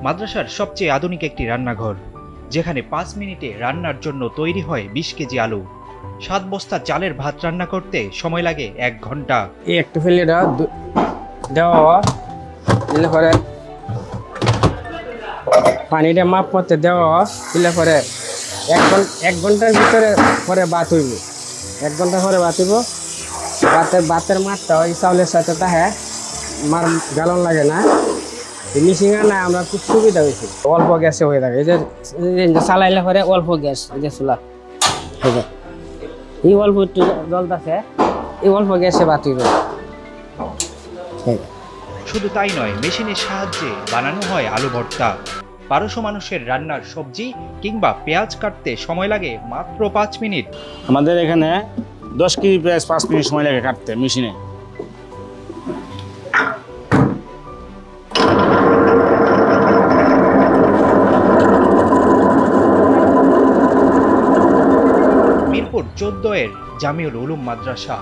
মাদ্রাসার সবচেয়ে আধুনিক একটি রান্নাঘর, যেখানে ৫ মিনিটে রান্নার জন্য তৈরি হয় ২০ কেজি আলু। ৭ বস্তা চালের ভাত রান্না করতে সময় লাগে ১ ঘন্টা। এই একটু ফেলে দেওয়া দিলে পরে পানিটা মাপ করতে দেওয়া দিলে পরে ১ ঘন্টার ভিতরে পরে ভাত হইব। ১ ঘন্টা পরে ভাত হইব। ভাতের মাঠটা ওই চাউলের সাথে তাহে মার গালন লাগে না, মিশিং না, আমরা খুব সুবিধা হয়েছে। অল্প গ্যাসে হয়ে থাকে, এই যে চালাইলে পরে অল্প গ্যাস, এই যে চুলা হয়ে যায়, এই অল্প একটু জলটাছে, এই অল্প গ্যাসে ভাত হইব। শুধু তাই নয়, মেশিনের সাহায্যে বানানো হয় আলু ভর্তা। ১২০০ মানুষের রান্নার সবজি কিংবা পেঁয়াজ কাটতে সময় লাগে মাত্র ৫ মিনিট। আমাদের এখানে 10 কেজি পেঁয়াজ ৫ মিনিট সময় লাগে কাটতে মেশিনে। মিরপুর ১৪ এর জামিউল উলুম মাদ্রাসা,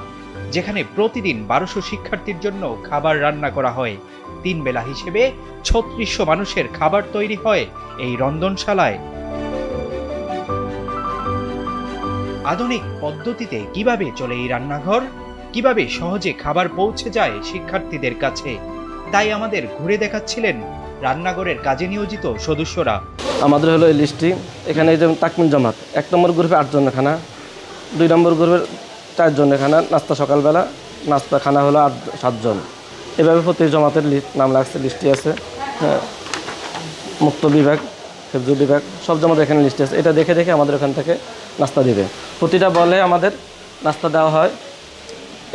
যেখানে প্রতিদিন ১২০০ শিক্ষার্থীর জন্য খাবার রান্না করা হয়। ৩ বেলা হিসেবে ৩৬০০ মানুষের খাবার তৈরি হয় এই রন্ধনশালায়। আধুনিক পদ্ধতিতে কিভাবে চলে এই রান্নাঘর, কিভাবে সহজে খাবার পৌঁছে যায় শিক্ষার্থীদের কাছে, তাই আমাদের ঘুরে দেখাচ্ছিলেন রান্নাঘরের কাজে নিয়োজিত সদস্যরা। আমাদের হলো এই লিস্টটি। এখানে যেমন তাকমিল জামাত ১ নম্বর গ্রুপে ৮ জন খানা, ২ নম্বর গ্রুপের ৪ জন খানা, নাস্তা সকালবেলা, নাস্তা খানা হলো ৭ জন। এভাবে প্রতি জমাতের নাম লাগছে, লিস্টটি আছে। হ্যাঁ, মুক্ত বিভাগ, হেফজু বিভাগ, সব জমাতে এখানে লিস্ট আছে। এটা দেখে দেখে আমাদের ওখান থেকে নাস্তা দিবে। প্রতিটা বলে আমাদের নাস্তা দেওয়া হয়।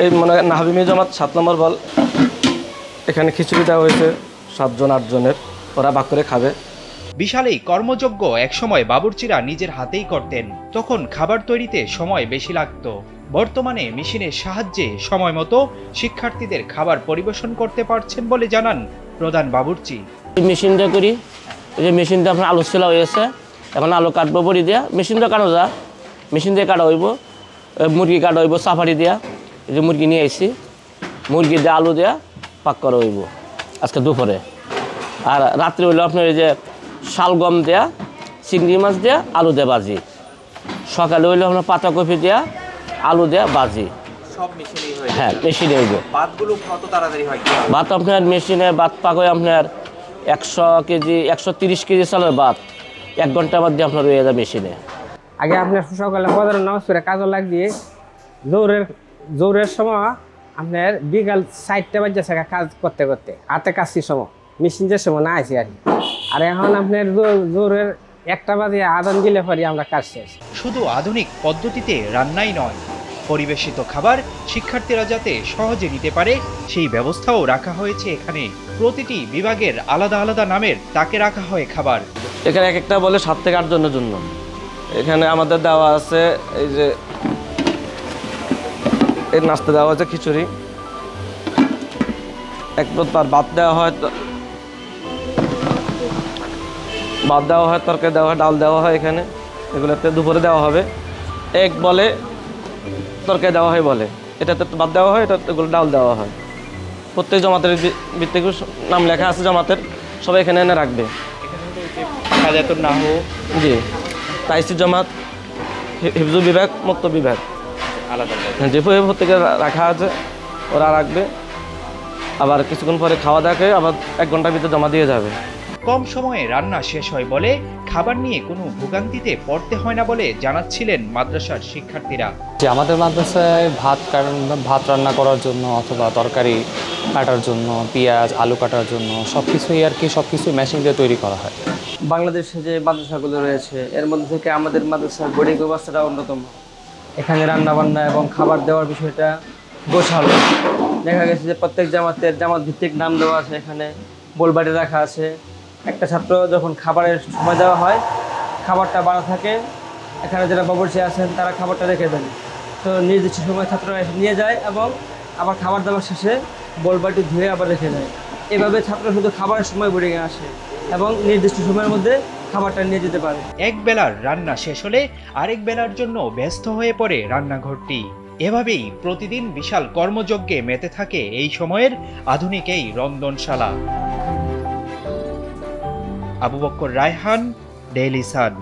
এই মনে হয় নাহাবিমি জমাত ৭ নম্বর বল, এখানে খিচুড়ি দেওয়া হয়েছে ৭ জন ৮ জনের, ওরা ভাগ করে খাবে। বিশাল এই কর্মযজ্ঞ একসময় বাবুর্চিরা নিজের হাতেই করতেন, তখন খাবার তৈরিতে সময় বেশি লাগতো। বর্তমানে মেশিনের সাহায্যে সময় মতো শিক্ষার্থীদের খাবার পরিবেশন করতে পারছেন বলে জানান প্রধান বাবুর্চি। মেশিনটা করি, এই যে মেশিনটা আপনার আলু ছেলা হয়েছে, এখন আলু কাটবো বড়ি দিয়া, মেশিনটা কাটো যা, মেশিন দিয়ে কাটা হইব। মুরগি কাটা হইব সাফারি দিয়া, এই যে মুরগি নিয়ে আইছি, মুরগি দিয়ে আলু দেওয়া পাক করা হইব আজকে দুপুরে। আর রাত্রে হইলো আপনার এই যে শালগম দেয়া, চিংড়ি মাছ দেয়া, আলু দেয়া বাজি। সকালে হইলো আপনার পাতাকপি দেয়া, আলু দেয়া বাজি। সব মেশিনেই হয়? হ্যাঁ, মেশিনে হইব। ভাতগুলো কত তাড়াতাড়ি হয়? ভাত আপনার মেশিনে ভাত পাক হয় আপনার ১০০ কেজি ১৩০ কেজি চালের ভাত ১ ঘন্টার মধ্যে আপনার হয়ে যায় মেশিনে। আগে আপনার সকালে ফজরের নামাজ পড়ে কাজে লাগ দিয়ে জোরের সময় আপনার বিকাল ৪টা বাজে কাজ করতে করতে হাতে কাশির সময় মেশিন যে সময় না আছে আর কি। আর এখন আপনার জোরের ১টা বাজে আদান দিলে পরে আমরা কাজ শেষ। শুধু আধুনিক পদ্ধতিতে রান্নাই নয়, পরিবেশিত খাবার শিক্ষার্থীরা যাতে সহজে নিতে পারে সেই ব্যবস্থাও রাখা হয়েছে এখানে। প্রতিটি বিভাগের আলাদা আলাদা নামের তাকে রাখা হয় খাবার। এখানে এক একটা বলে ৭ থেকে ৮ জনের জন্য। এখানে আমাদের দেওয়া আছে এই যে এই নাস্তা দেওয়া হয়েছে খিচুড়ি, একবার ভাত দেওয়া হয়, তরকারি দেওয়া হয়, ডাল দেওয়া হয়। এখানে এগুলোতে দুপুরে দেওয়া হবে। এক বলে তরকারি দেওয়া হয়, বলে এটাতে ভাত দেওয়া হয়, এটাতে এগুলো ডাল দেওয়া হয়। প্রত্যেক জমাতের ভিত্তিক নাম লেখা আছে জমাতের, সবাই এখানে এনে রাখবে। জি, তাইসি জমাত, হিফজু বিভাগ, মুক্ত বিভাগ আলাদা যে প্রত্যেকে রাখা আছে, ওরা রাখবে। আবার কিছুক্ষণ পরে খাওয়া দাওয়া করে আবার ১ ঘন্টার ভিতরে জমা দিয়ে যাবে। কম সময়ে রান্না শেষ হয় বলে খাবার নিয়ে কোনো ভোগান্তিতে পড়তে হয় না বলে জানাচ্ছিলেন মাদ্রাসার শিক্ষার্থীরা। যে আমাদের মাদ্রাসায় ভাত রান্না করার জন্য অথবা তরকারি কাটার জন্য, পেঁয়াজ আলু কাটার জন্য সবকিছুই আর কি সবকিছু মেশিন দিয়ে তৈরি করা হয়। বাংলাদেশে যে মাদ্রাসাগুলো রয়েছে এর মধ্যে থেকে আমাদের মাদ্রাসার বোর্ডিং ব্যবস্থাটা অন্যতম। এখানে রান্নাবান্না এবং খাবার দেওয়ার বিষয়টা গোছালো। দেখা গেছে যে প্রত্যেক জামাত ভিত্তিক নাম দেওয়া আছে, এখানে বোলবাড়ি রাখা আছে। একটা ছাত্র যখন খাবারের সময় দেওয়া হয়, খাবারটা বাড়া থাকে, এখানে যারা বাবুর্চি আছেন তারা খাবারটা রেখে দেন। তো নির্দিষ্ট সময় ছাত্ররা এসে নিয়ে যায় এবং আবার খাবার দাবার শেষে বোলবাটি ধুয়ে আবার রেখে যায়। এভাবে ছাত্র শুধু খাবারের সময় বোর্ডিংয়ে আসে এবং নির্দিষ্ট সময়ের মধ্যে খাবারটা নিয়ে যেতে পারে। এক বেলার রান্না শেষ হলে আরেক বেলার জন্য ব্যস্ত হয়ে পড়ে রান্নাঘরটি। এভাবেই প্রতিদিন বিশাল কর্মযজ্ঞে মেতে থাকে এই সময়ের আধুনিক এই রন্ধনশালা। Abu Bakkar Raihan, Daily Sun.